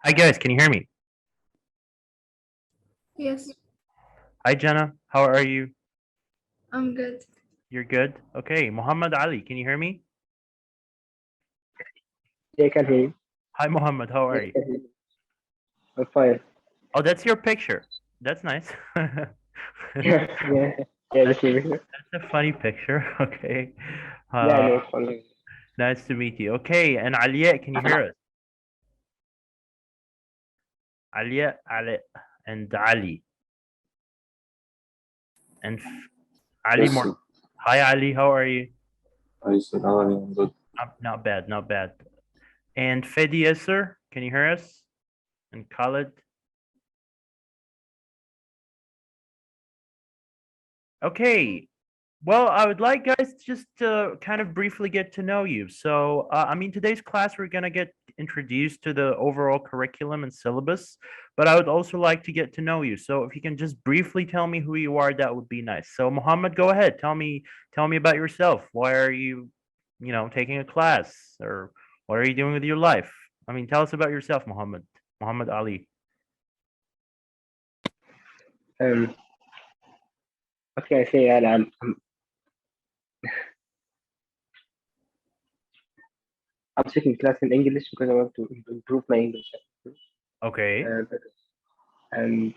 Hi guys, can you hear me? Yes, Hi Jenna, how are you? I'm good. You're good? Okay, Muhammad Ali, can you hear me? Yeah, I can hear you. Hi Muhammad, how Yeah, are I you? can hear you. I'm fine. Oh, that's your picture. That's nice. Yeah, yeah, yeah, That's just over here. a funny picture. Okay. Yeah, I Uh, know it's fine. nice to meet you. Okay, and Aliya, can you hear us? Aliya, Ali, and Ali, and Ali Yes, More. sir. Hi Ali, how are you? I said, how are you? Good. Not bad, not bad. And Fedi Yasser, can you hear us? And Khalid. Okay. Well, I would like guys just to kind of briefly get to know you. So, I mean, today's class, we're going to get introduced to the overall curriculum and syllabus, but I would also like to get to know you. So if you can just briefly tell me who you are, that would be nice. So Muhammad, go ahead. Tell me about yourself. Why are you, taking a class, or what are you doing with your life? I mean, tell us about yourself, Muhammad. Muhammad Ali. Um, what can I say? I'm taking class in English because I want to improve my English. Okay. And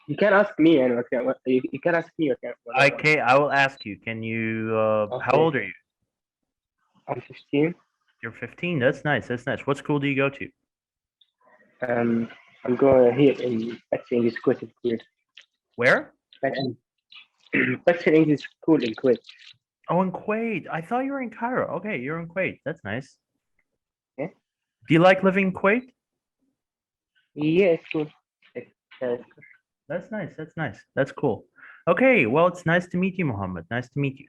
you can ask me, and you can ask me. Whatever. Okay, I will ask you. Can you, how Okay, old are you? I'm 15. You're 15. That's nice. That's nice. What school do you go to? Um, I'm going here in Baxter English School in Kuwait. Where? Baxter English School in Kuwait. Oh, in Kuwait. I thought you were in Cairo. Okay, you're in Kuwait. That's nice. Yeah, Do you like living in Kuwait? yeah, it's cool. It's cool. That's nice. That's nice. That's cool. Okay, well, it's nice to meet you, Muhammad. Nice to meet you.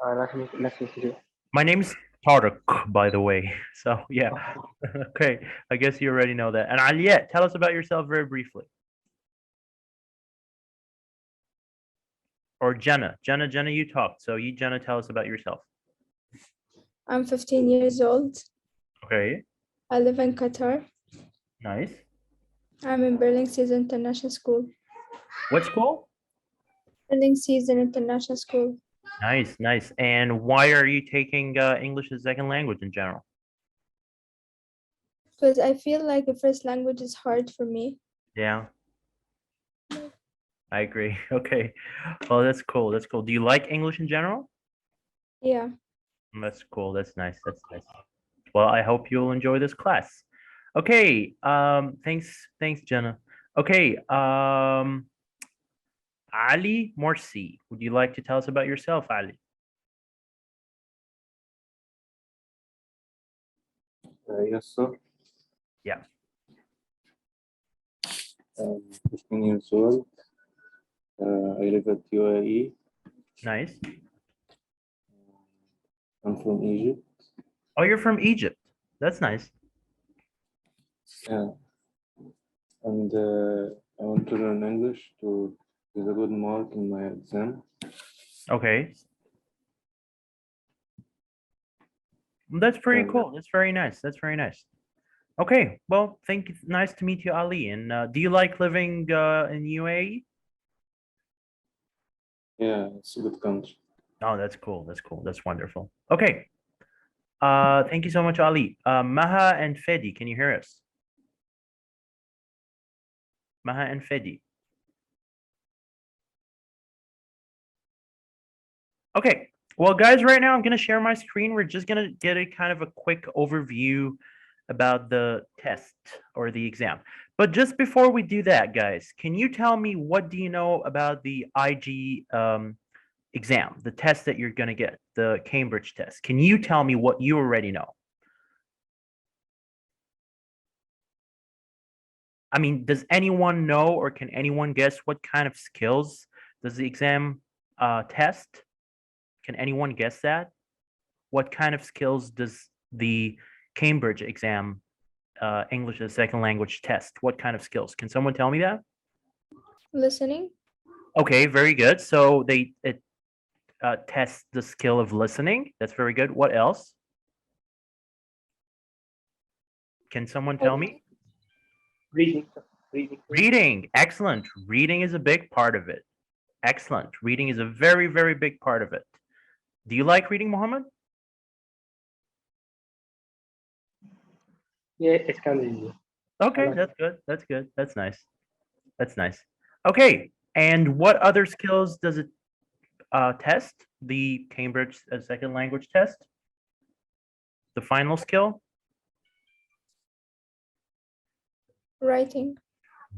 Nice to meet you. My name's Tarek, by the way. So, yeah. Okay, I guess you already know that. And Aliyet, tell us about yourself very briefly. Or Jenna. Jenna, you talked. So you, Jenna, tell us about yourself. I'm 15 years old. Okay, I live in Qatar. nice. I'm in Berlin Season International School. What school? Berlin Season International School. Nice, nice. And why are you taking English as second language in general? Because I feel like the first language is hard for me. Yeah, I agree. Okay. Well, that's cool. That's cool. Do you like English in general? Yeah. That's cool. That's nice. That's nice. Well, I hope you'll enjoy this class. Okay. Thanks, Jenna. Okay. Ali Morsi, would you like to tell us about yourself, Ali? Yes, sir. Yeah. 15 years old. I live at UAE. Nice. I'm from Egypt. Oh, you're from Egypt. That's nice. Yeah. And I want to learn English to get a good mark in my exam. Okay. That's pretty And cool. That's very nice. That's very nice. Okay. Well, thank you. Nice to meet you, Ali. And do you like living in UAE? yeah, it's a good country. Oh, that's cool. That's cool. That's wonderful. Okay. Thank you so much, Ali. Maha and Fedi, can you hear us? Maha and Fedi. Okay. Well, guys, right now I'm going to share my screen. We're just going to get a kind of a quick overview about the test or the exam. But just before we do that, guys, can you tell me what do you know about the IG exam, the test that you're going to get, the Cambridge test? Can you tell me what you already know? I mean, does anyone know or can anyone guess what kind of skills does the exam test? Can anyone guess that? What kind of skills does the Cambridge exam English as a second language test? What kind of skills? Can someone tell me that? Listening. Okay, very good. So it tests the skill of listening. That's very good. What else? Can someone tell me? Reading. Reading. Reading. Excellent. Reading is a big part of it. Excellent. Reading is a very, very big part of it. Do you like reading, Mohammed? Yeah, it's kind of easy. Okay, like that's good. That's good. That's nice. That's nice. Okay, and what other skills does it test? The Cambridge second language test? The final skill? Writing.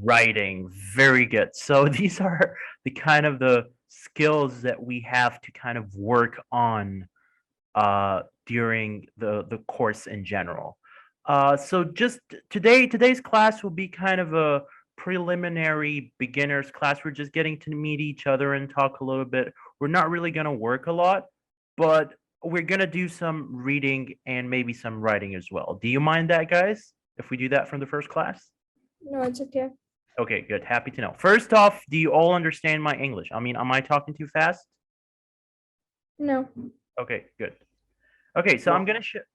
Writing. Very good. So these are the kind of the skills that we have to kind of work on during the course in general. So just today's class will be kind of a preliminary beginners class. We're just getting to meet each other and talk a little bit. We're not really going to work a lot, but we're going to do some reading and maybe some writing as well. Do you mind that, guys, if we do that from the first class? No, it's okay. Okay, good. Happy to know. First off, do you all understand my English? I mean, am I talking too fast? No. Okay, good. Okay, so I'm gonna share.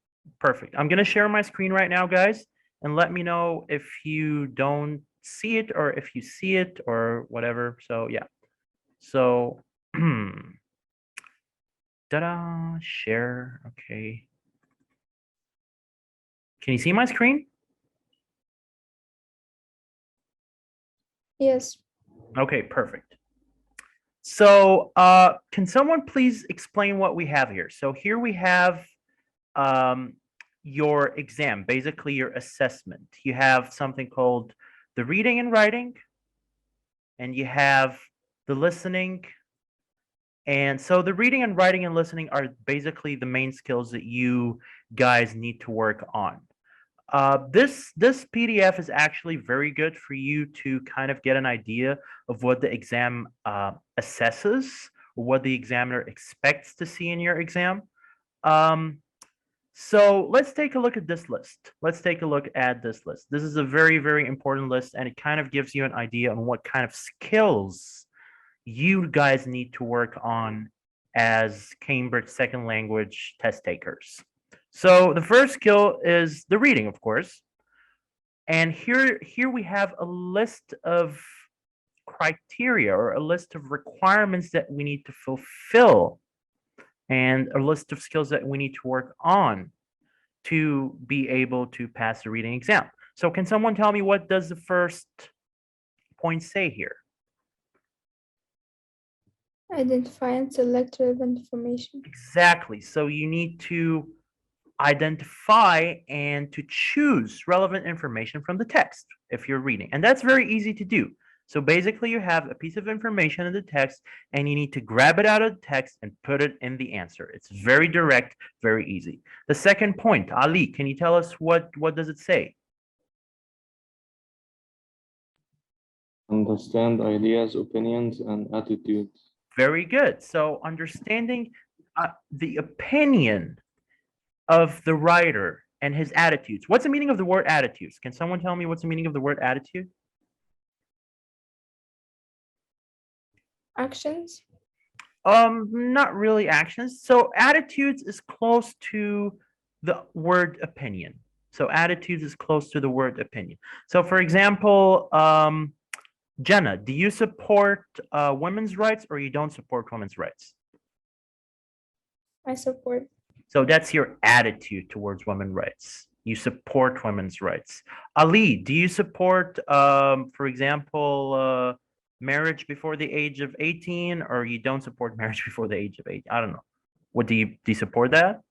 Perfect. I'm gonna share my screen right now, guys, and let me know if you don't see it or if you see it or whatever. So yeah. So, ta-da! Share. Okay. Can you see my screen? Yes. Okay, perfect. So, can someone please explain what we have here? So here we have your exam, basically your assessment. You have something called the reading and writing, and you have the listening. And so the reading and writing and listening are basically the main skills that you guys need to work on. This PDF is actually very good for you to kind of get an idea of what the exam assesses, what the examiner expects to see in your exam. So let's take a look at this list. Let's take a look at this list. This is a very, very important list, and it kind of gives you an idea on what kind of skills you guys need to work on as Cambridge second language test takers. So the first skill is the reading, of course. And here we have a list of criteria or a list of requirements that we need to fulfill and a list of skills that we need to work on to be able to pass the reading exam. So can someone tell me what does the first point say here? Identify and select relevant information. Exactly. So you need to identify and to choose relevant information from the text if you're reading. And that's very easy to do. So basically you have a piece of information in the text and you need to grab it out of the text and put it in the answer. It's very direct, very easy. The second point, Ali, can you tell us what does it say? Understand ideas, opinions, and attitudes. Very good. So understanding the opinion of the writer and his attitudes. What's the meaning of the word attitudes? Can someone tell me what's the meaning of the word attitude? Actions. Not really actions. So attitudes is close to the word opinion. So attitudes is close to the word opinion. So for example, Jenna, do you support women's rights or you don't support women's rights? I support. So that's your attitude towards women's rights. You support women's rights. Ali, do you support, for example, marriage before the age of 18, or you don't support marriage before the age of 18? I don't know. What do you support that?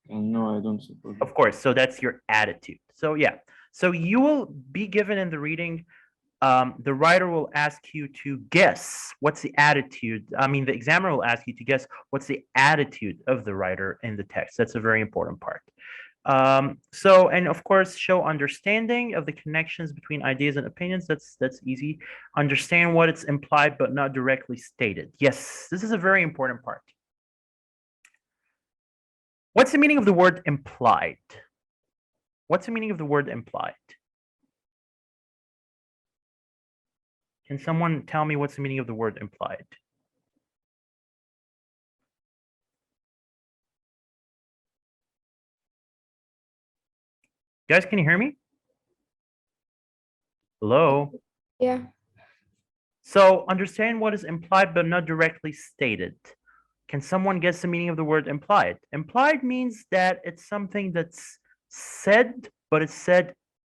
No, I don't support Of course. So that's your attitude. So yeah. So you will be given in the reading. The writer will ask you to guess what's the attitude. I mean, the examiner will ask you to guess what's the attitude of the writer in the text. That's a very important part. And of course, show understanding of the connections between ideas and opinions. That's easy. Understand what it's implied but not directly stated. Yes, this is a very important part. What's the meaning of the word implied? What's the meaning of the word implied? Can someone tell me what's the meaning of the word implied? Guys, can you hear me? Hello? Yeah. So understand what is implied but not directly stated. Can someone guess the meaning of the word implied? Implied means that it's something that's said, but it's said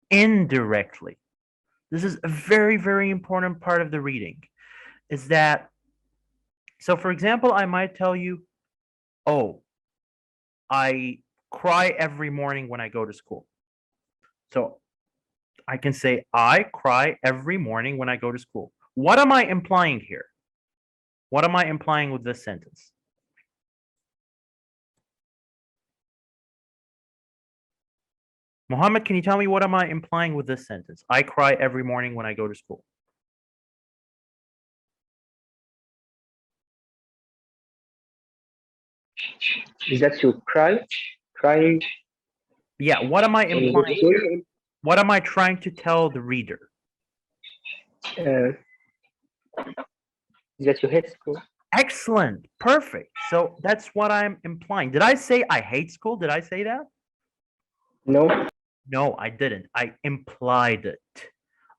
indirectly. This is a very, very important part of the reading. Is that, so for example, I might tell you, oh, I cry every morning when I go to school. So I can say, I cry every morning when I go to school. What am I implying here? What am I implying with this sentence? Mohammed, can you tell me what am I implying with this sentence? I cry every morning when I go to school. Is that you crying? Yeah, what am I when you go to implying school? here? What am I trying to tell the reader? Is that you hate school? Excellent. Perfect. So that's what I'm implying. Did I say I hate school? Did I say that? No. No, I didn't. I implied it.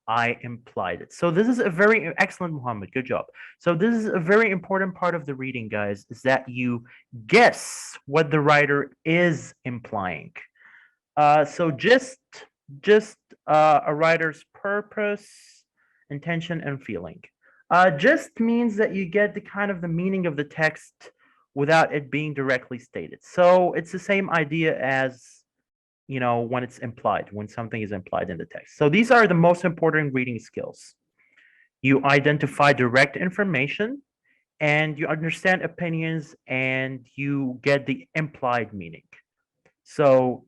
I implied it. So this is a very excellent, Muhammad. Good job. So this is a very important part of the reading, guys, is that you guess what the writer is implying. So just a writer's purpose, intention, and feeling. Just means that you get the kind of the meaning of the text without it being directly stated. So it's the same idea as, you know, when it's implied, when something is implied in the text. So these are the most important reading skills. You identify direct information and you understand opinions and you get the implied meaning. So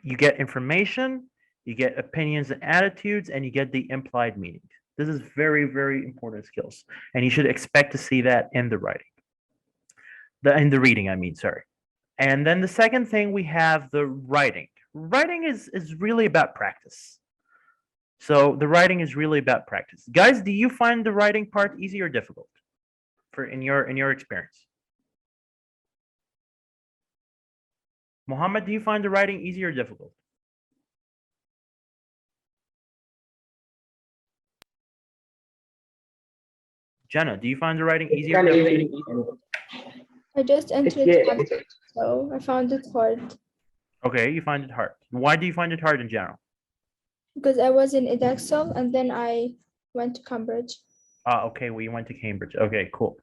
you get information, you get opinions and attitudes, and you get the implied meaning. This is very, very important skills. And you should expect to see that in the writing. In the reading, I mean, sorry. And then the second thing, we have the writing. Writing is really about practice. So the writing is really about practice. Guys, do you find the writing part easy or difficult in your experience? Mohammed, do you find the writing easy or difficult? Jenna, do you find the writing easy or difficult? I just entered Yeah. chapter, so I found it hard Okay, you find it hard. Why do you find it hard in general? because I was in Edexcel and then I went to Cambridge. Okay, well, you went to Cambridge. Okay, cool.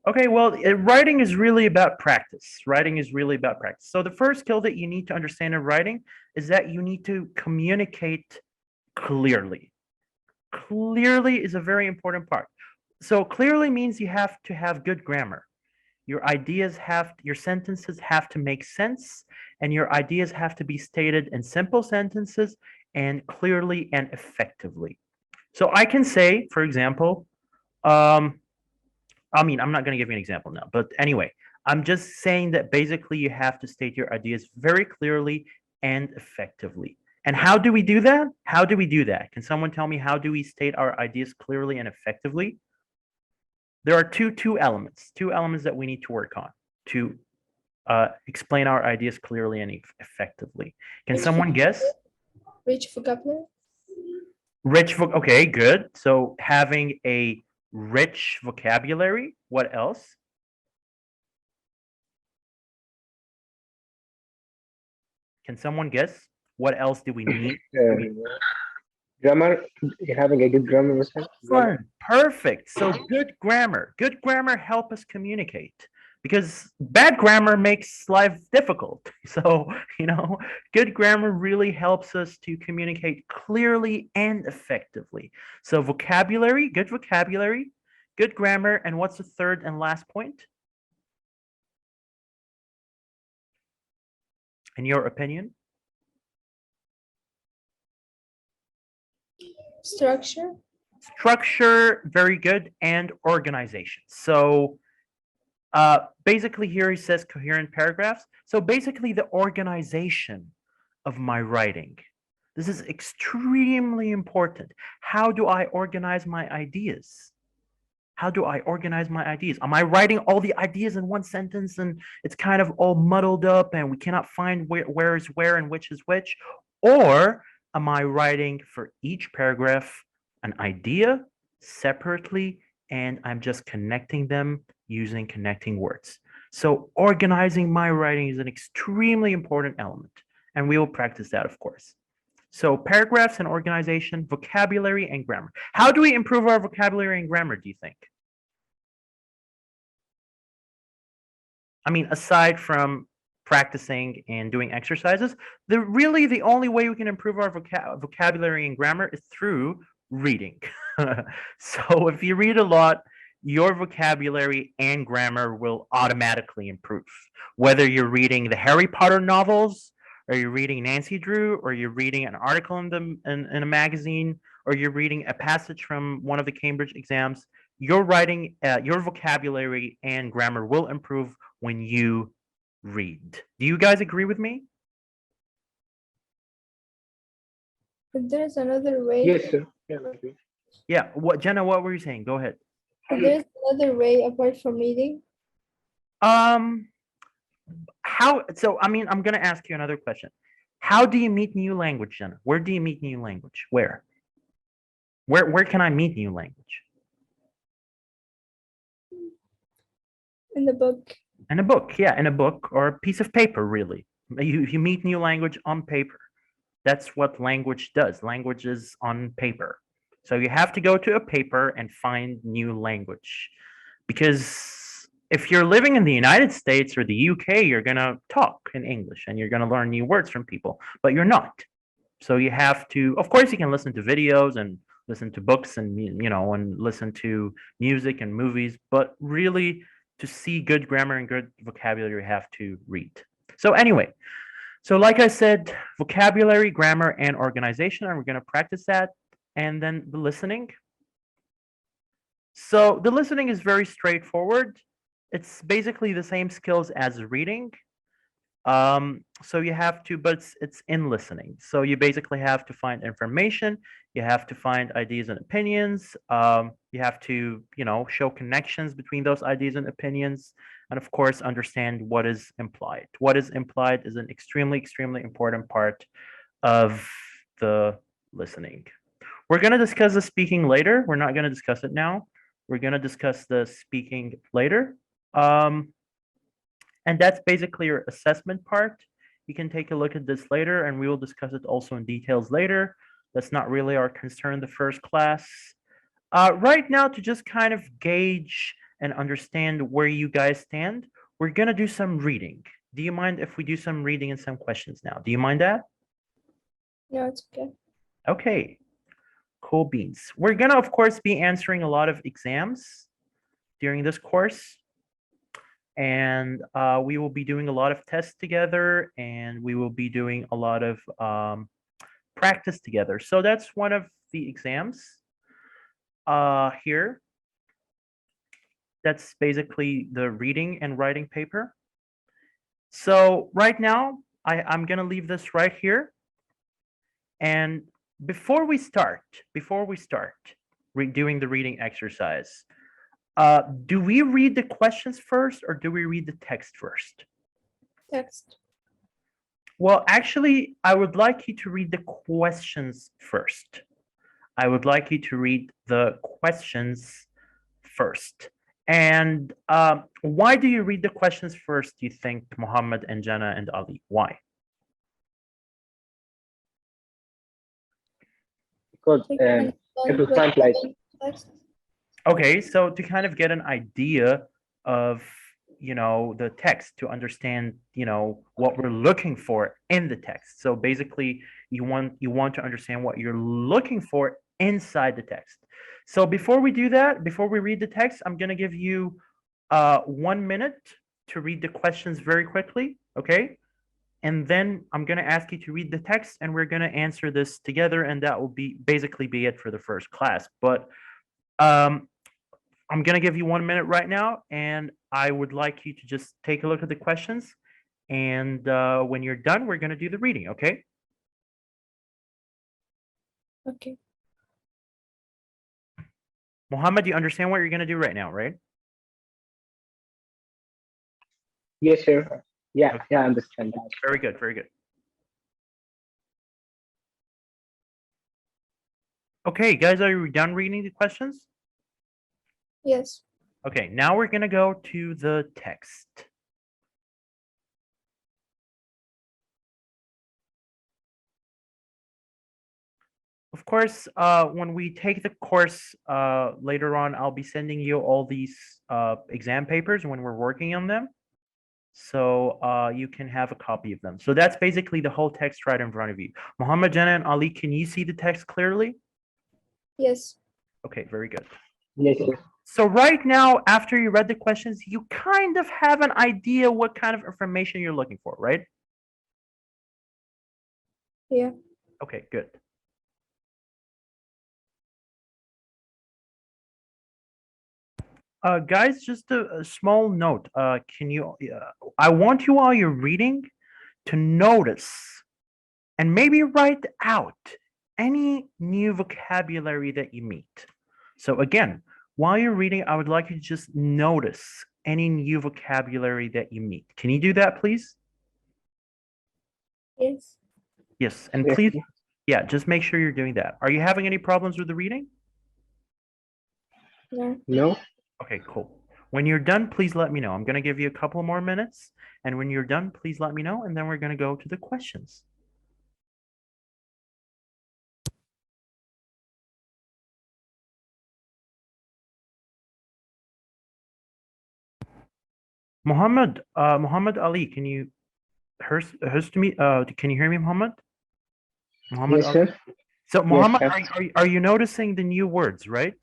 Okay, well, writing is really about practice. Writing is really about practice. So the first skill that you need to understand in writing is that you need to communicate clearly. Clearly is a very important part. So clearly means you have to have good grammar. Your sentences have to make sense, and your ideas have to be stated in simple sentences and clearly and effectively. So I can say, for example, I'm not going to give you an example now, but anyway, I'm just saying that basically you have to state your ideas very clearly and effectively. And how do we do that? How do we do that? Can someone tell me how do we state our ideas clearly and effectively? There are two elements that we need to work on to explain our ideas clearly and effectively. Can someone guess? Rich vocabulary. Okay, good. So having a rich vocabulary. What else? Can someone guess? What else do we need? Grammar, having a good grammar. Excellent. Perfect. So good grammar. Good grammar help us communicate because bad grammar makes life difficult. So, good grammar really helps us to communicate clearly and effectively. So vocabulary, good grammar, and what's the third and last point? In your opinion? Structure, very good, and organization. So basically here he says coherent paragraphs. So basically the organization of my writing. This is extremely important. How do I organize my ideas? How do I organize my ideas? Am I writing all the ideas in one sentence and it's kind of all muddled up and we cannot find where is where and which is which? Or am I writing for each paragraph an idea separately and I'm just connecting them using connecting words? So organizing my writing is an extremely important element, and we will practice that, of course. So paragraphs and organization, vocabulary and grammar. How do we improve our vocabulary and grammar, do you think? I mean, aside from practicing and doing exercises, really the only way we can improve our vocabulary and grammar is through reading. So if you read a lot, your vocabulary and grammar will automatically improve. Whether you're reading the Harry Potter novels, or you're reading Nancy Drew, or you're reading an article in a magazine, or you're reading a passage from one of the Cambridge exams, your vocabulary and grammar will improve when you read. Do you guys agree with me? But there's another way. Yes, sir. Yeah, maybe. Yeah. Jenna, what were you saying? Go ahead. There's another way apart from reading. I mean, I'm gonna ask you another question. How do you meet new language, Jenna? Where do you meet new language? Where can I meet new language? In the book. In a book, yeah, in a book or a piece of paper, really. You meet new language on paper. That's what language does. Language is on paper. So you have to go to a paper and find new language. Because if you're living in the United States or the UK, you're going to talk in English and you're going to learn new words from people, but you're not. So you have to, of course, you can listen to videos and listen to books and, and listen to music and movies, but really to see good grammar and good vocabulary, you have to read. So anyway, so like I said, vocabulary, grammar, and organization, and we're going to practice that. And then the listening. So the listening is very straightforward. It's basically the same skills as reading. So you have to, but it's in listening. So you basically have to find information. You have to find ideas and opinions. You have to, show connections between those ideas and opinions. And of course, understand what is implied. What is implied is an extremely, extremely important part of the listening. We're going to discuss the speaking later. We're not going to discuss it now. We're going to discuss the speaking later. And that's basically your assessment part. You can take a look at this later, and we will discuss it also in details later. That's not really our concern the first class. Right now, to just kind of gauge and understand where you guys stand, we're going to do some reading. Do you mind if we do some reading and some questions now? Do you mind that? No, it's okay. Okay. Cool beans. We're going to, of course, be answering a lot of exams during this course. And we will be doing a lot of tests together, and we will be doing a lot of practice together. So that's one of the exams here. That's basically the reading and writing paper. So right now, I'm going to leave this right here. And before we start doing the reading exercise, do we read the questions first or do we read the text first? Text. Well, actually, I would like you to read the questions first. I would like you to read the questions first. And why do you read the questions first, do you think, Muhammad and Jana and Ali? Why? Because if you find like Text. Okay, so to kind of get an idea of, the text, to understand, what we're looking for in the text. So basically, you want to understand what you're looking for inside the text. So before we do that, before we read the text, I'm going to give you 1 minute to read the questions very quickly, okay? And then I'm going to ask you to read the text, and we're going to answer this together, and that will basically be it for the first class. But I'm going to give you 1 minute right now, and I would like you to just take a look at the questions. And when you're done, we're going to do the reading, okay? Okay. Muhammad, you understand what you're going to do right now, right? yes, sir. Yeah, Okay. yeah, I understand that. Very good, very good. Okay, guys, are you done reading the questions? Yes. Okay, now we're gonna go to the text. Of course, when we take the course later on, I'll be sending you all these exam papers when we're working on them. So you can have a copy of them. So that's basically the whole text right in front of you. Muhammad, Jannah, and Ali, can you see the text clearly? Yes. Okay, very good. Yes, yes. So right now, after you read the questions, you kind of have an idea what kind of information you're looking for, right? Yeah. Okay, good. Guys, just a small note. Can you, I want you while you're reading to notice and maybe write out any new vocabulary that you meet. So again, while you're reading, I would like you to just notice any new vocabulary that you meet. Can you do that, please? Yes. Yes, and Yes, please, yes. yeah, just make sure you're doing that. Are you having any problems with the reading? No. No? Okay, cool. When you're done, please let me know. I'm going to give you a couple more minutes. And when you're done, please let me know. And then we're going to go to the questions. Muhammad Ali, can you hear to me? Can you hear me, Muhammad? Muhammad Yes, Ali. sir. So Yes, Muhammad, sir. are you noticing the new words, right?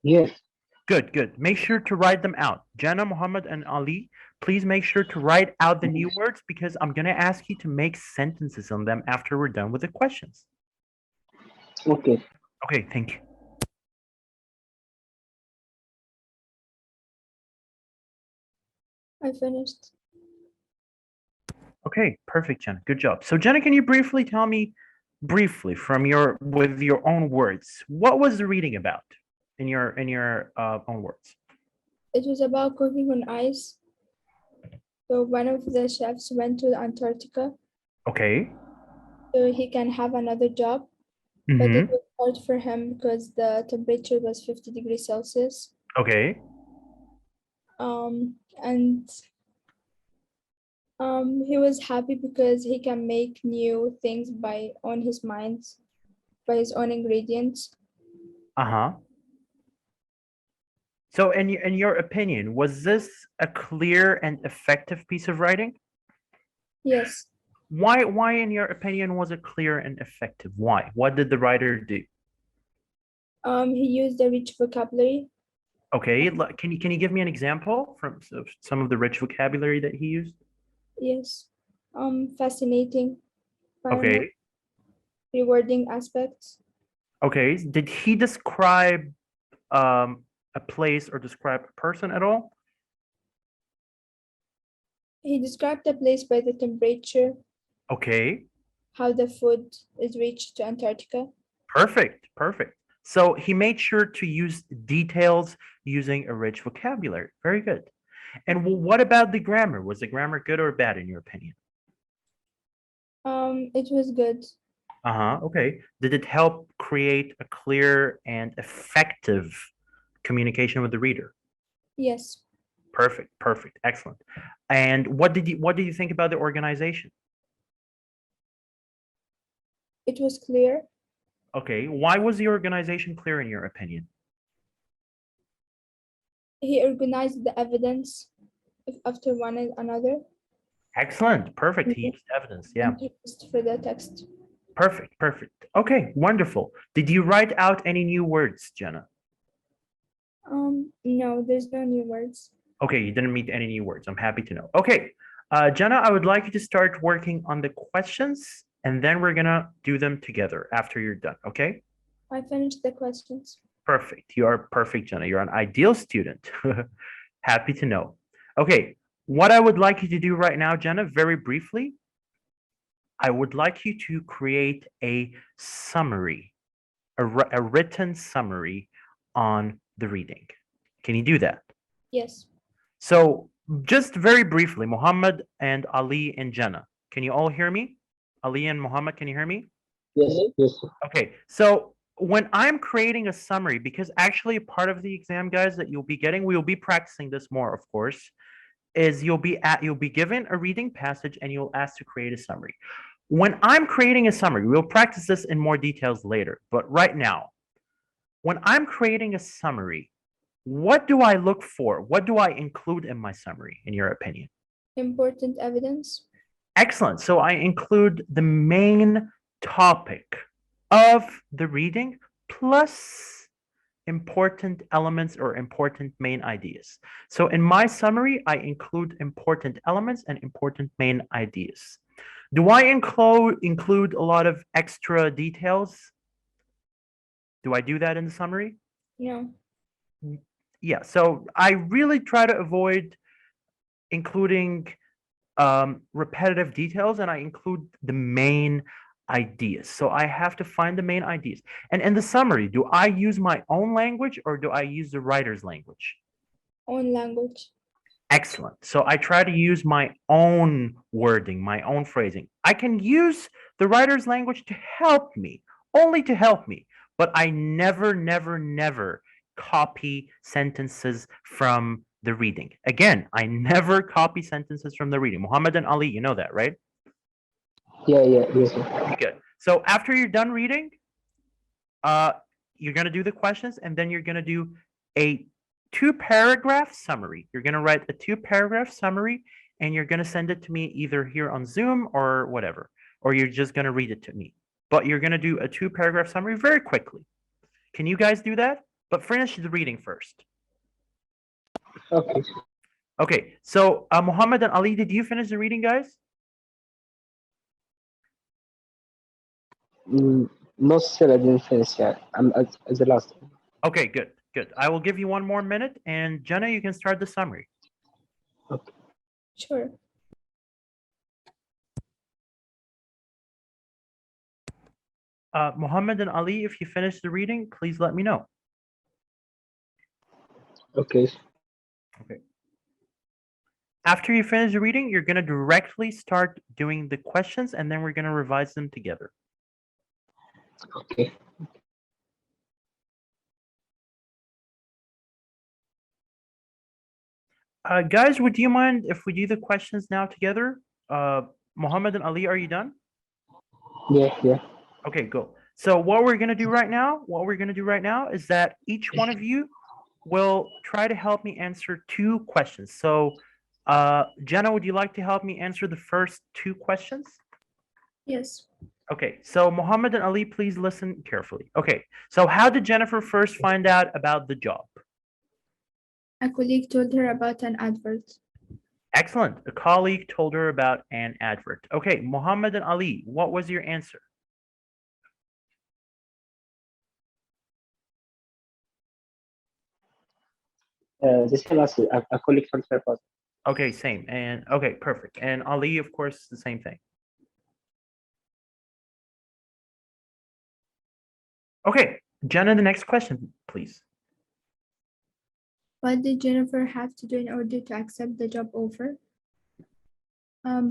Yes. Good, good. Make sure to write them out. Jannah, Muhammad, and Ali, please make sure to write out the new words because I'm going to ask you to make sentences on them after we're done with the questions. Okay. Okay, thank you. I finished. Okay, perfect, Jenna. Good job. So Jenna, can you briefly tell me, with your own words, what was the reading about in your own words? It was about cooking on ice. So one of the chefs went to Antarctica Okay. so he can have another job, but it was hard for him because the temperature was 50 degrees Celsius. Okay. And he was happy because he can make new things on his mind, by his own ingredients. Uh-huh. So in your opinion, was this a clear and effective piece of writing? Yes. Why in your opinion was it clear and effective? Why? What did the writer do? He used a rich vocabulary. Okay, can you give me an example from some of the rich vocabulary that he used? Yes. Fascinating, paranormal, Okay. rewarding aspects. Okay. Did he describe a place or describe a person at all? He described the place by the temperature, Okay. how the food is reached to Antarctica. Perfect. Perfect. So he made sure to use details using a rich vocabulary. Very good. And what about the grammar? Was the grammar good or bad in your opinion? It was good. Uh-huh. Okay. Did it help create a clear and effective communication with the reader? Yes. Perfect. Perfect. Excellent. And what did you think about the organization? It was clear. Okay. Why was the organization clear in your opinion? He organized the evidence after one another. Excellent. Perfect. He used evidence. Yeah. For the text. Perfect. Perfect. Okay. Wonderful. Did you write out any new words, Jenna? No, there's no new words. Okay. You didn't meet any new words. I'm happy to know. Okay. Jenna, I would like you to start working on the questions and then we're going to do them together after you're done. Okay. I finished the questions. Perfect. You are perfect, Jenna. You're an ideal student. Happy to know. Okay. What I would like you to do right now, Jenna, very briefly, I would like you to create a summary, a written summary on the reading. Can you do that? Yes. So just very briefly, Muhammad and Ali and Jenna, can you all hear me? Ali and Muhammad, can you hear me? Yes, yes. Okay, so when I'm creating a summary, because actually part of the exam, guys, that you'll be getting, we will be practicing this more, of course, is you'll be given a reading passage and you'll ask to create a summary. When I'm creating a summary, we'll practice this in more details later, but right now, when I'm creating a summary, what do I look for? What do I include in my summary, in your opinion? Important evidence. Excellent. So I include the main topic of the reading plus important elements or important main ideas. So in my summary, I include important elements and important main ideas. Do I include a lot of extra details? Do I do that in the summary? Yeah. Yeah, so I really try to avoid including repetitive details, and I include the main ideas. So I have to find the main ideas. And in the summary, do I use my own language or do I use the writer's language? Own language. Excellent. So I try to use my own wording, my own phrasing. I can use the writer's language to help me, only to help me, but I never, never, never copy sentences from the reading. Again, I never copy sentences from the reading. Muhammad and Ali, you know that, right? Yeah, yes. Sir. Good. So after you're done reading, you're going to do the questions and then you're going to do a 2-paragraph summary. You're going to write a 2-paragraph summary and you're going to send it to me either here on Zoom or whatever, or you're just going to read it to me. But you're going to do a 2-paragraph summary very quickly. Can you guys do that? But finish the reading first. Okay. Okay, so Muhammad and Ali, did you finish the reading, guys? No, sir, I didn't finish yet. I'm at the last one. Okay, good, good. I will give you one more minute, and Jenna, you can start the summary. Okay. Sure. Muhammad and Ali, if you finish the reading, please let me know. Okay. Okay. After you finish the reading, you're going to directly start doing the questions, and then we're going to revise them together. Okay. Guys, would you mind if we do the questions now together? Muhammad and Ali, are you done? Yeah. Okay, go. So what we're going to do right now is that each one of you will try to help me answer 2 questions. So Jenna, would you like to help me answer the first 2 questions? Yes. Okay, so Muhammad and Ali, please listen carefully. Okay, so how did Jennifer first find out about the job? A colleague told her about an advert. Excellent. A colleague told her about an advert. Okay, Muhammad and Ali, what was your answer? The same as a colleague told her about. Okay, same. And okay, perfect. And Ali, of course, the same thing. Okay, Jenna, the next question, please. What did Jennifer have to do in order to accept the job offer?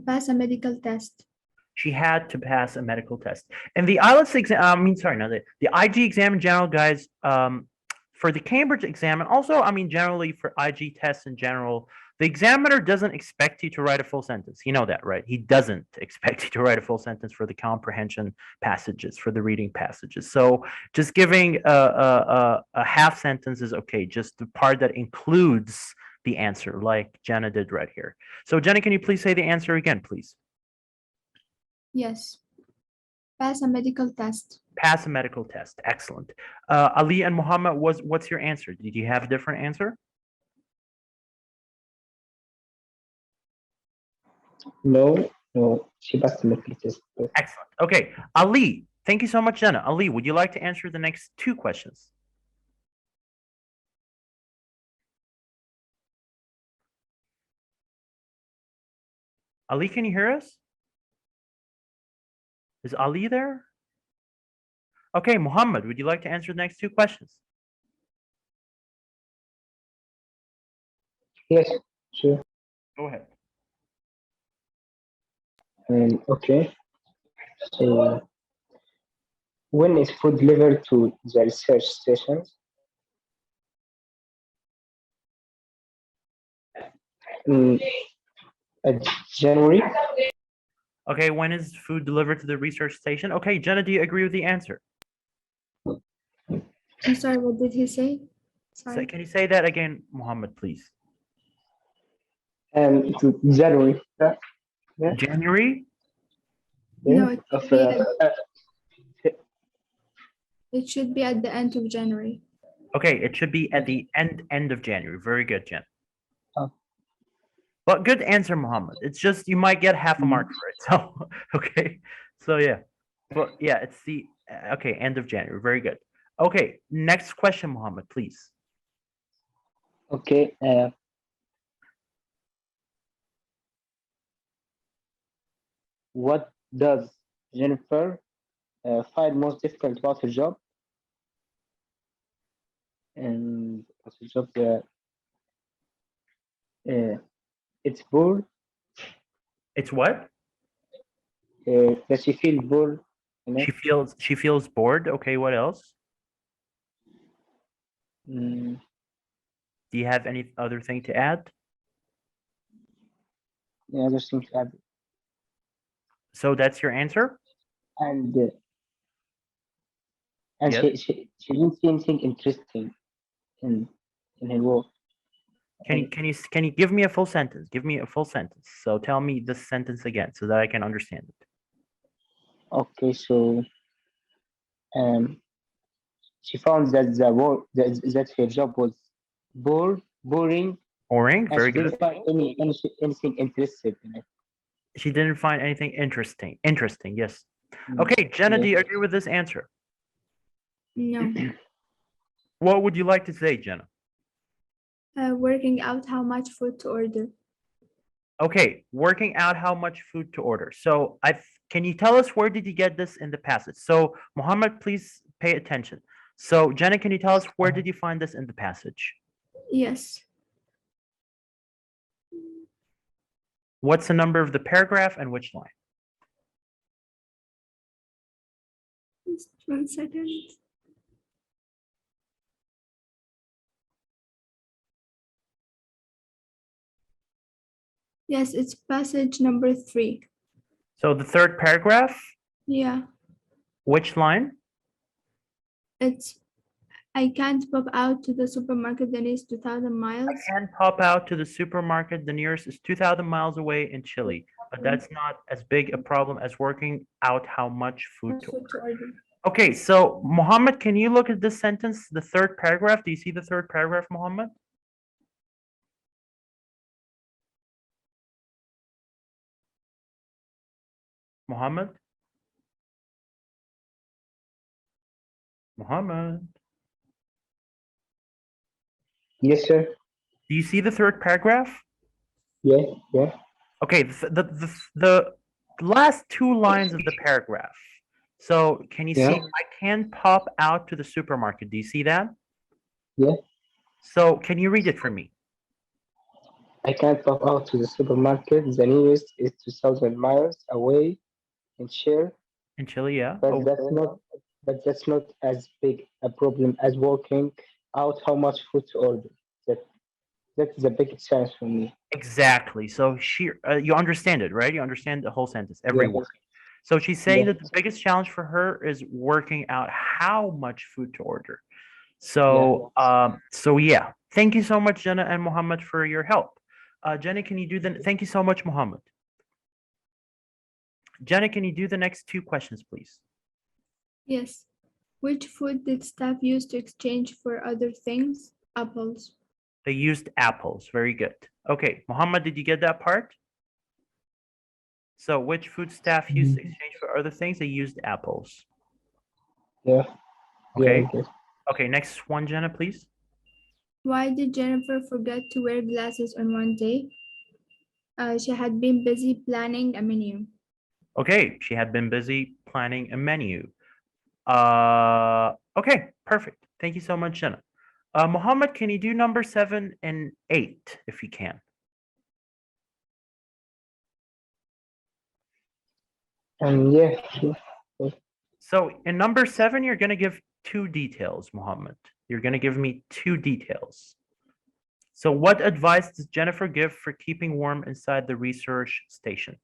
Pass a medical test. She had to pass a medical test. And the IELTS exam, the IG exam in general, guys, for the Cambridge exam, and also, generally for IG tests in general, the examiner doesn't expect you to write a full sentence. You know that, right? He doesn't expect you to write a full sentence for the comprehension passages, for the reading passages. So just giving a half sentence is okay, just the part that includes the answer, like Jenna did right here. So Jenna, can you please say the answer again, please? Yes. Pass a medical test. Pass a medical test. Excellent. Ali and Muhammad, what's your answer? Did you have a different answer? No, she passed the medical test. Excellent. Okay, Ali, thank you so much, Jenna. Ali, would you like to answer the next 2 questions? Ali, can you hear us? Is Ali there? Okay, Muhammad, would you like to answer the next 2 questions? Yes, sure. Go ahead. Okay. So when is food delivered to the research stations? In January. Okay, when is food delivered to the research station? Okay, Jenna, do you agree with the answer? I'm sorry, what did he say? So Sorry. can you say that again, Muhammad, please? To January. Yeah. January? No, it Of, should be it should be at the end of January. Okay, it should be at the end of January. Very good, Jen. Oh. But good answer, Muhammad. It's just you might get half a mark for it. So okay. So yeah. But yeah, it's the okay, end of January. Very good. Okay, next question, Muhammad, please. Okay. What does Jennifer find most difficult about her job? And what's her job? It's bored. It's what? Does she feel bored? She feels bored. Okay, what else? Mm, Do you have any other thing to add? yeah, other things to add. So that's your answer? And Yes. she didn't see anything interesting in her work. Can you give me a full sentence? Give me a full sentence. So tell me the sentence again so that I can understand it. Okay, so she found that the work that her job was boring, Boring. and Very she didn't good. find anything interested in it. She didn't find anything interesting. Interesting, yes. Okay, Jenna, do you agree with this answer? No. What would you like to say, Jenna? Working out how much food to order. Okay, working out how much food to order. So can you tell us where did you get this in the passage? So Muhammad, please pay attention. So Jenna, can you tell us where did you find this in the passage? Yes. What's the number of the paragraph and which line? Just 1 second. Yes, it's passage number 3. So the third paragraph, Yeah, which line? it's I can't pop out to the supermarket the nearest 2,000 miles. I can pop out to the supermarket. The nearest is 2,000 miles away in Chile, but that's not as big a problem as working out how much food to order. Okay, so Muhammad, can you look at this sentence, the third paragraph? Do you see the third paragraph, Muhammad? Muhammad? Muhammad? Yes, sir. Do you see the third paragraph? Yeah, yeah. Okay, the last 2 lines of the paragraph. So can you see, I can pop out to the supermarket. Do you see that? Yeah. So can you read it for me? I can't pop out to the supermarket. The nearest is 2,000 miles away in Chile. In Chile, yeah. But that's not as big a problem as working out how much food to order. That's the biggest challenge for me. Exactly. So you understand it, right? You understand the whole sentence, every word. So she's saying that the biggest challenge for her is working out how much food to order. So, so yeah. Thank you so much, Jenna and Muhammad, for your help. Jenna, can you do thank you so much, Muhammad. Jenna, can you do the next 2 questions, please? Yes. Which food did staff use to exchange for other things? Apples. They used apples. Very good. Okay, Muhammad, did you get that part? So which food staff used to exchange for other things? They used apples. Yeah. Okay. Yeah, okay, next one, Jenna, please. Why did Jennifer forget to wear glasses on one day? She had been busy planning a menu. Okay, she had been busy planning a menu. Okay, perfect. Thank you so much, Jenna. Muhammad, can you do number 7 and 8 if you can? yeah. So in number 7, you're going to give 2 details, Muhammad. You're going to give me 2 details. So what advice does Jennifer give for keeping warm inside the research station?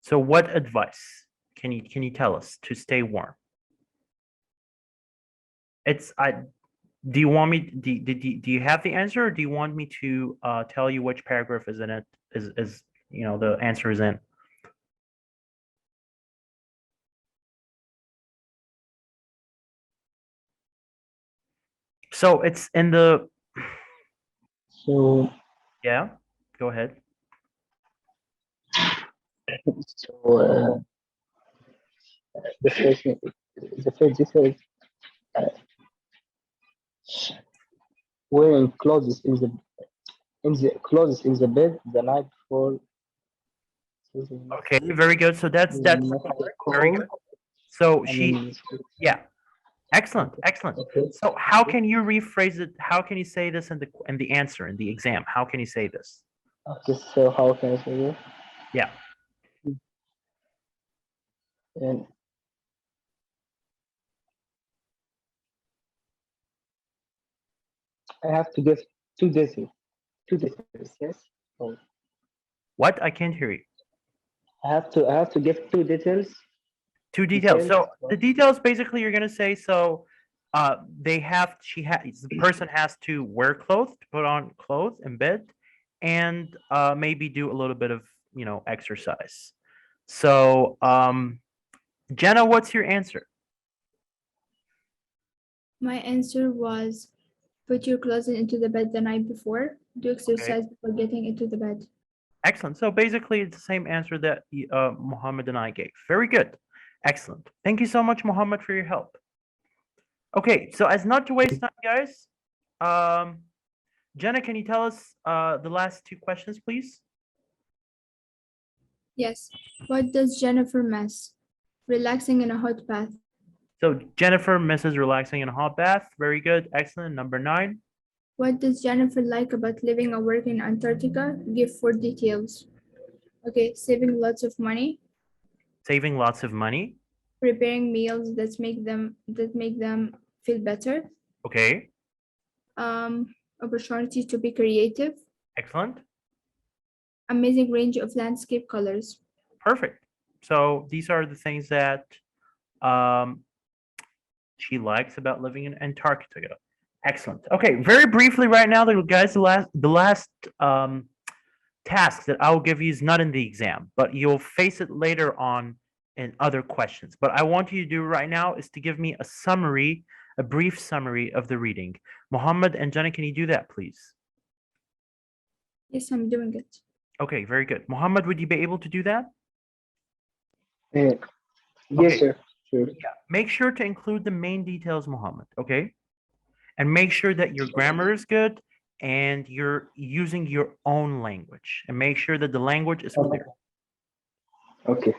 So what advice can you tell us to stay warm? It's do you want me do you have the answer, or do you want me to tell you which paragraph is in it, is the answer is in? So it's in the So, yeah, go ahead. so the first detail is uh, wearing clothes clothes in the bed the night before. Okay, very good. So that's very good. So she, yeah, excellent, excellent. Okay. So how can you rephrase it? How can you say this in the answer in the exam? How can you say this? Okay, so how can I say this? Yeah. And I have to give two details. Two details, yes. Oh, What? I can't hear you. I have to give two details. 2 details. So Details. the details basically you're gonna say, so the person has to wear clothes, to put on clothes in bed, and maybe do a little bit of exercise. So Jenna, what's your answer? My answer was put your clothes into the bed the night before. Do exercise before getting into the bed. Excellent. So basically it's the same answer that Mohammed and I gave. Very good. Excellent. Thank you so much, Mohammed, for your help. Okay, so as not to waste time, guys, Jenna, can you tell us the last 2 questions, please? Yes. What does Jennifer miss? Relaxing in a hot bath. So Jennifer misses relaxing in a hot bath. Very good. Excellent. Number 9. What does Jennifer like about living or working in Antarctica? Give 4 details. Okay, saving lots of money, Saving lots of money. preparing meals that make them feel better. Okay. Opportunity to be creative. Excellent. Amazing range of landscape colors. Perfect. So these are the things that um, she likes about living in Antarctica. Excellent. Okay, very briefly right now, guys, the last task that I'll give you is not in the exam, but you'll face it later on in other questions. But I want you to do right now is to give me a summary, a brief summary of the reading. Mohammed and Jenna, can you do that, please? Yes, I'm doing it. Okay, very good. Mohammed, would you be able to do that? yes, Okay. sir. Sure. Yeah. Make sure to include the main details, Mohammed, okay? And make sure that your grammar is good and you're using your own language. And make sure that the language is clear. Okay.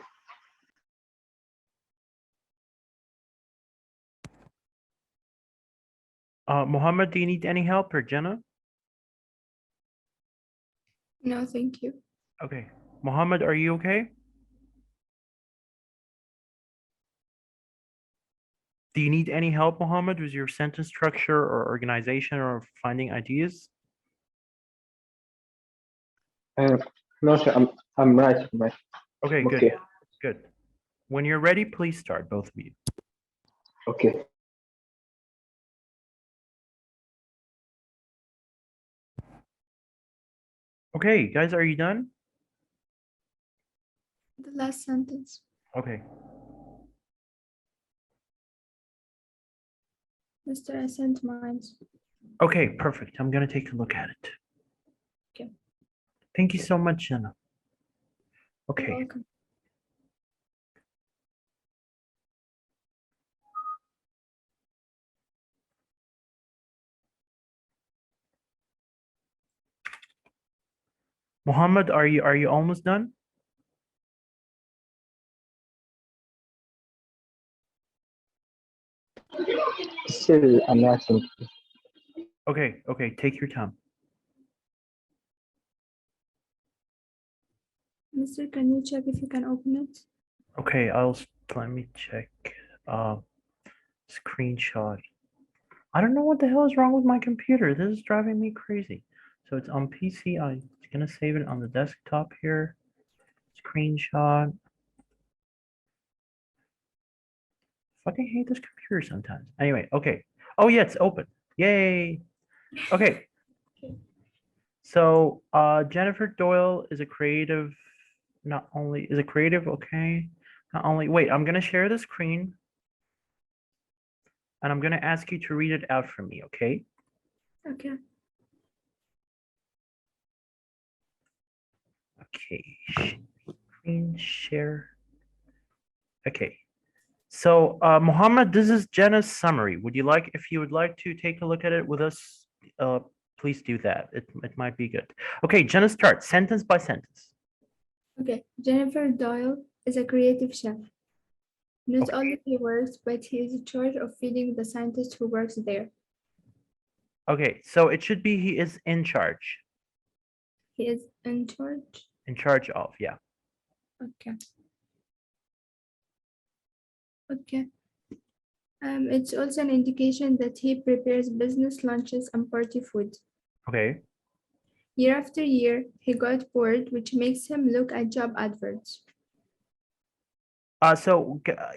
Mohammed, do you need any help, or Jenna? No, thank you. Okay. Mohammed, are you okay? Do you need any help, Mohammed, with your sentence structure or organization or finding ideas? No, sir. I'm right. I'm right. Okay, good. Okay. Good. When you're ready, please start, both of you. Okay. Okay, guys, are you done? The last sentence. Okay. Mr. I sent mine. Okay, perfect. I'm gonna take a look at it. Okay. Thank you so much, Jenna. You're Okay. welcome. Mohammed, are you almost done? still I'm writing. Okay, okay, take your time. Mister, can you check if you can open it? Okay, let me check. Screenshot. I don't know what the hell is wrong with my computer. This is driving me crazy. So it's on PC. I'm gonna save it on the desktop here. Screenshot. Fucking hate this computer sometimes. Anyway, okay. Oh yeah, it's open. Yay. Okay. So Jennifer Doyle is a creative, okay. Not only, wait, I'm gonna share the screen and I'm gonna ask you to read it out for me, okay? Okay. Okay, screen share. Okay. So Mohammed, this is Jenna's summary. If you would like to take a look at it with us, please do that. It might be good. Okay, Jenna, start sentence by sentence. Okay. Jennifer Doyle is a creative chef. Not only he works, but he is in charge of feeding the scientist who works there. Okay, so it should be he is in charge. He is in charge. In charge of, yeah. Okay. Okay. It's also an indication that he prepares business lunches and party food. Okay. Year after year, he got bored, which makes him look at job adverts.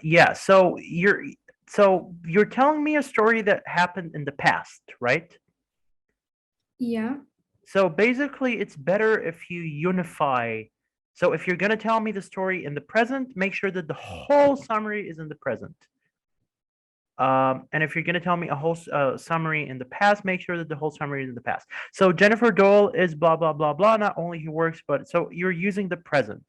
Yeah, so you're telling me a story that happened in the past, right? Yeah. So basically it's better if you unify. So if you're going to tell me the story in the present, make sure that the whole summary is in the present. And if you're going to tell me a whole summary in the past, make sure that the whole summary is in the past. So Jennifer Doyle is blah, blah, blah, blah. Not only he works, but so you're using the present.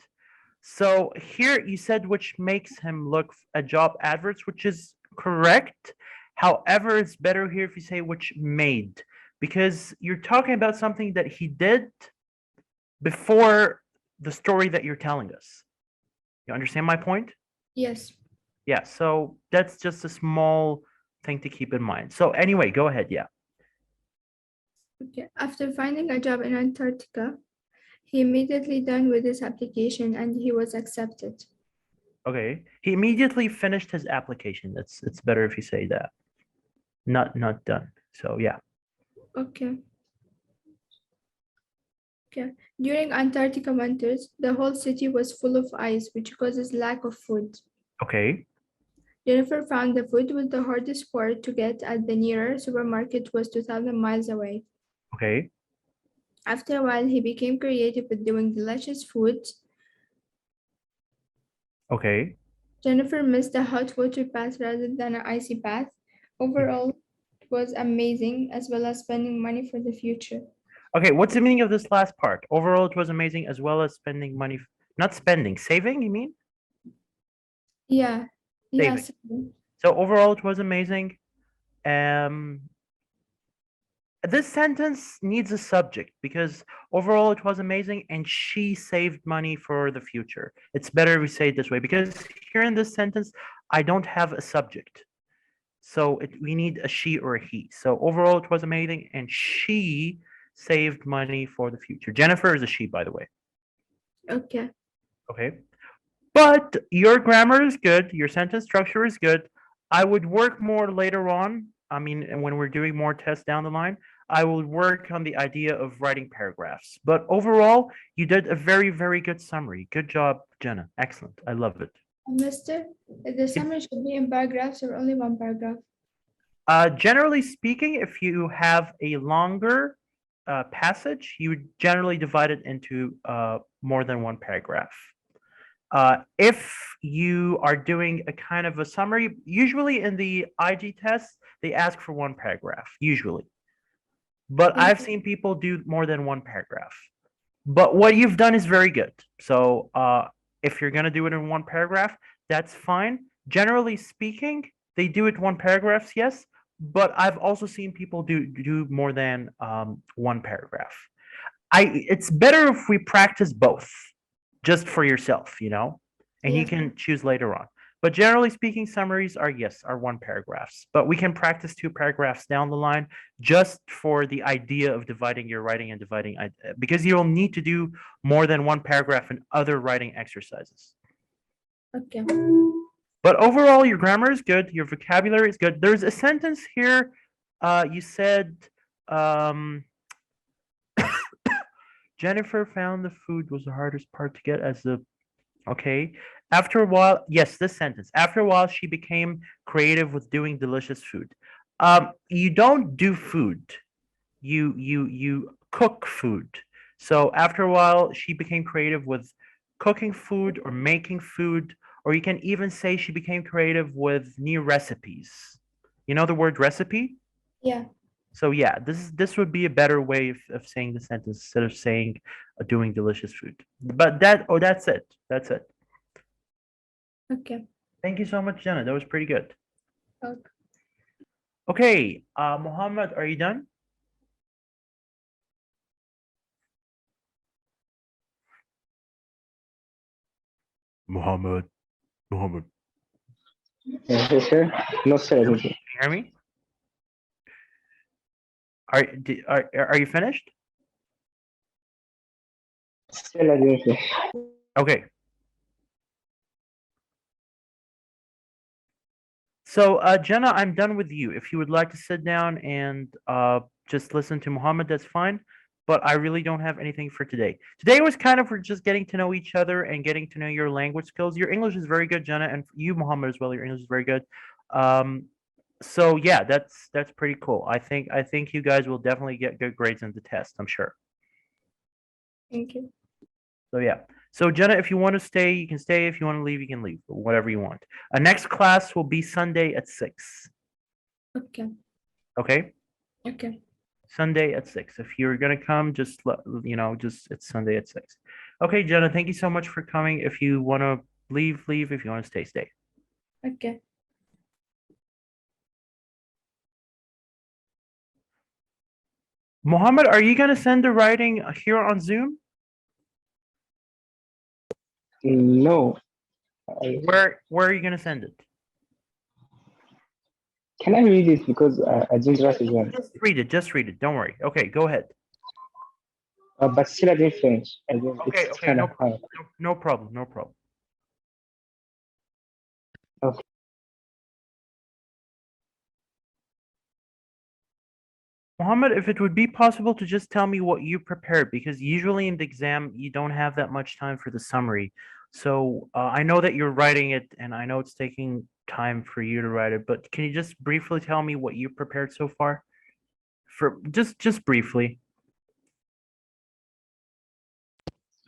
So here you said which makes him look at job adverts, which is correct. However, it's better here if you say which made, because you're talking about something that he did before the story that you're telling us. You understand my point? Yes. Yeah, so that's just a small thing to keep in mind. So anyway, go ahead, yeah. Okay. After finding a job in Antarctica, he immediately done with his application and he was accepted. Okay. He immediately finished his application. It's better if you say that. Not done. So yeah. Okay. Okay. During Antarctica winters, the whole city was full of ice, which causes lack of food. Okay. Jennifer found the food was the hardest part to get at the nearer supermarket was 2,000 miles away. Okay. After a while, he became creative with doing delicious food. Okay. Jennifer missed a hot water bath rather than an icy bath. Overall, it was amazing, as well as spending money for the future. Okay, what's the meaning of this last part? Overall, it was amazing, as well as spending money, not spending, saving, you mean? Yeah. Yes. So overall, it was amazing. This sentence needs a subject because overall it was amazing and she saved money for the future. It's better if we say it this way because here in this sentence, I don't have a subject. So we need a she or a he. So overall it was amazing and she saved money for the future. Jennifer is a she, by the way. Okay. Okay. But your grammar is good. Your sentence structure is good. I would work more later on. I mean, when we're doing more tests down the line, I will work on the idea of writing paragraphs. But overall, you did a very, very good summary. Good job, Jenna. Excellent. I love it. Mister, the summary should be in paragraphs or only one paragraph? Generally speaking, if you have a longer passage, you would generally divide it into more than one paragraph. If you are doing a kind of a summary, usually in the IG test, they ask for one paragraph, usually. But I've seen people do more than one paragraph. But what you've done is very good. So if you're going to do it in one paragraph, that's fine. Generally speaking, they do it one paragraph, yes. But I've also seen people do more than one paragraph. It's better if we practice both, just for yourself, you know, and you can choose later on. But generally speaking, summaries are, yes, are one paragraphs. But we can practice two paragraphs down the line just for the idea of dividing your writing and dividing, because you'll need to do more than one paragraph in other writing exercises. Okay. But overall, your grammar is good. Your vocabulary is good. There's a sentence here. You said, Jennifer found the food was the hardest part to get as the, okay. After a while, yes, this sentence. After a while, she became creative with doing delicious food. You don't do food. You cook food. So after a while, she became creative with cooking food or making food, or you can even say she became creative with new recipes. You know the word recipe? Yeah. So yeah, this would be a better way of saying the sentence instead of saying doing delicious food. But that's it. That's it. Okay. Thank you so much, Jenna. That was pretty good. Okay. Okay, Mohammed, are you done? Mohammed. Mohammed. Yes, sir. No, sir. I Can didn't. you hear me? Are you finished? Still, I didn't. Okay. So, Jenna, I'm done with you. If you would like to sit down and just listen to Muhammad, that's fine. But I really don't have anything for today. Today was kind of for just getting to know each other and getting to know your language skills. Your English is very good, Jenna, and you, Muhammad, as well. Your English is very good. So yeah, that's pretty cool. I think you guys will definitely get good grades in the test. I'm sure. Thank you. So yeah. So Jenna, if you want to stay, you can stay. If you want to leave, you can leave. Whatever you want. Next class will be Sunday at 6. Okay. Okay? Okay. Sunday at 6. If you're gonna come, just just it's Sunday at 6. Okay, Jenna, thank you so much for coming. If you want to leave, leave. If you want to stay, stay. Okay. Mohammed, are you gonna send the writing here on Zoom? No. Where are you gonna send it? Can I read it because I didn't write it well. Just read it. Just read it. Don't worry. Okay, go ahead. But still, I didn't finish. Okay, It's okay, kind no of hard. No problem. No problem. Okay. Mohammed, if it would be possible to just tell me what you prepared, because usually in the exam you don't have that much time for the summary. So I know that you're writing it, and I know it's taking time for you to write it. But can you just briefly tell me what you prepared so far? For just briefly.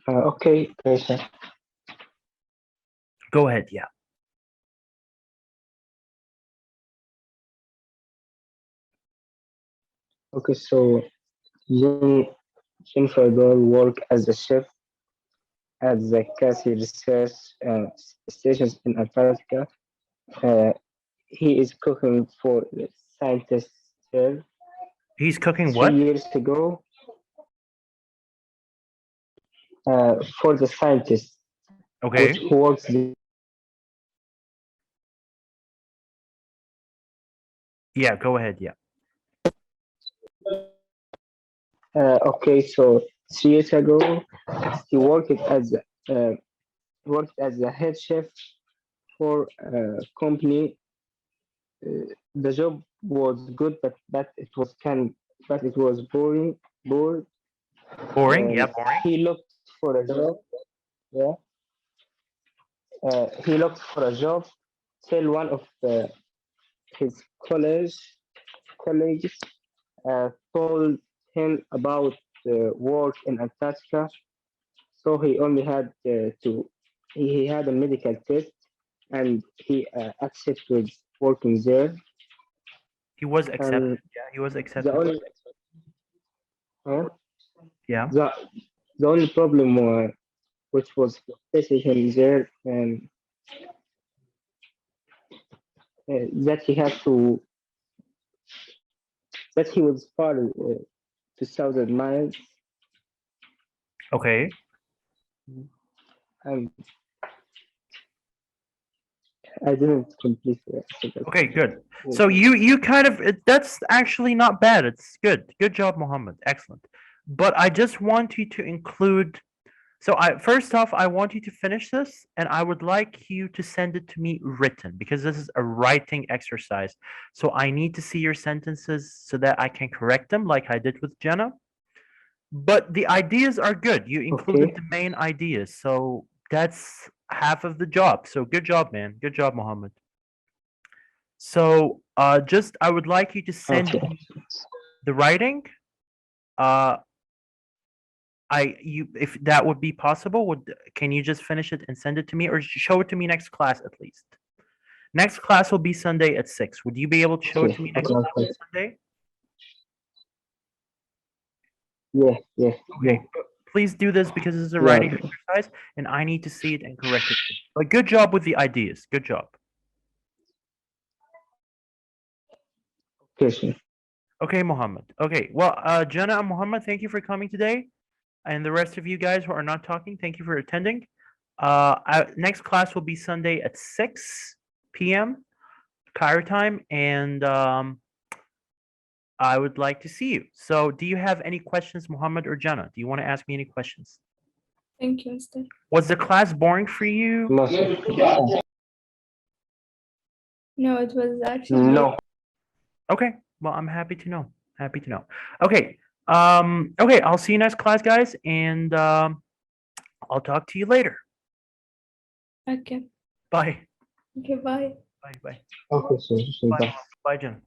Okay. Okay, sir. Go ahead. Yeah. Okay. So, Jennifer Doyle worked as a chef at the Cassie Research Stations in Antarctica. Uh, he is cooking for the scientists there. He's cooking 3 what? years ago, for the scientists Okay. who works there. Yeah. Go ahead. Yeah. Okay, so 3 years ago, he worked as a head chef for a company. The job was good, but it was bored. Boring. Yeah. Boring. He looked for a job. Yeah, he looked for a job. Till one of his colleagues told him about work in Antarctica. So he only had he had a medical test and he accepted working there. He was accepted. And Yeah. He was the accepted. only uh, Yeah. the, the only problem which was facing him there and that he had to that he was far 2,000 miles Okay. and I didn't complete it. Okay, good. So you kind of that's actually not bad. It's good. Good job, Mohammed. Excellent. But I just want you to include. So I first off, I want you to finish this, and I would like you to send it to me written because this is a writing exercise. So I need to see your sentences so that I can correct them, like I did with Jenna. But the ideas are good. You included Okay. the main ideas, so that's half of the job. So good job, man. Good job, Mohammed. So just I would like you to send Okay. me the writing. You if that would be possible, can you just finish it and send it to me, or show it to me next class at least? Next class will be Sunday at 6. Would you be able to show it to me next Okay. class on Sunday? Yeah. Yeah. Okay. Please do this because this is a Yeah. writing exercise, and I need to see it and correct it. But good job with the ideas. Good job. Okay. Okay, Mohammed. Okay. Well, Jenna and Mohammed, thank you for coming today. And the rest of you guys who are not talking, thank you for attending. Next class will be Sunday at 6 p.m. Cairo time, and I would like to see you. So, do you have any questions, Mohammed or Jenna? Do you want to ask me any questions? Thank you, Esther. Was the class boring for you? No, it was actually No. Okay. Well, I'm happy to know. Happy to know. Okay. Okay, I'll see you next class, guys, and I'll talk to you later. okay. Bye. Okay, bye. Bye. Bye. Okay. Bye. Bye, Jenna.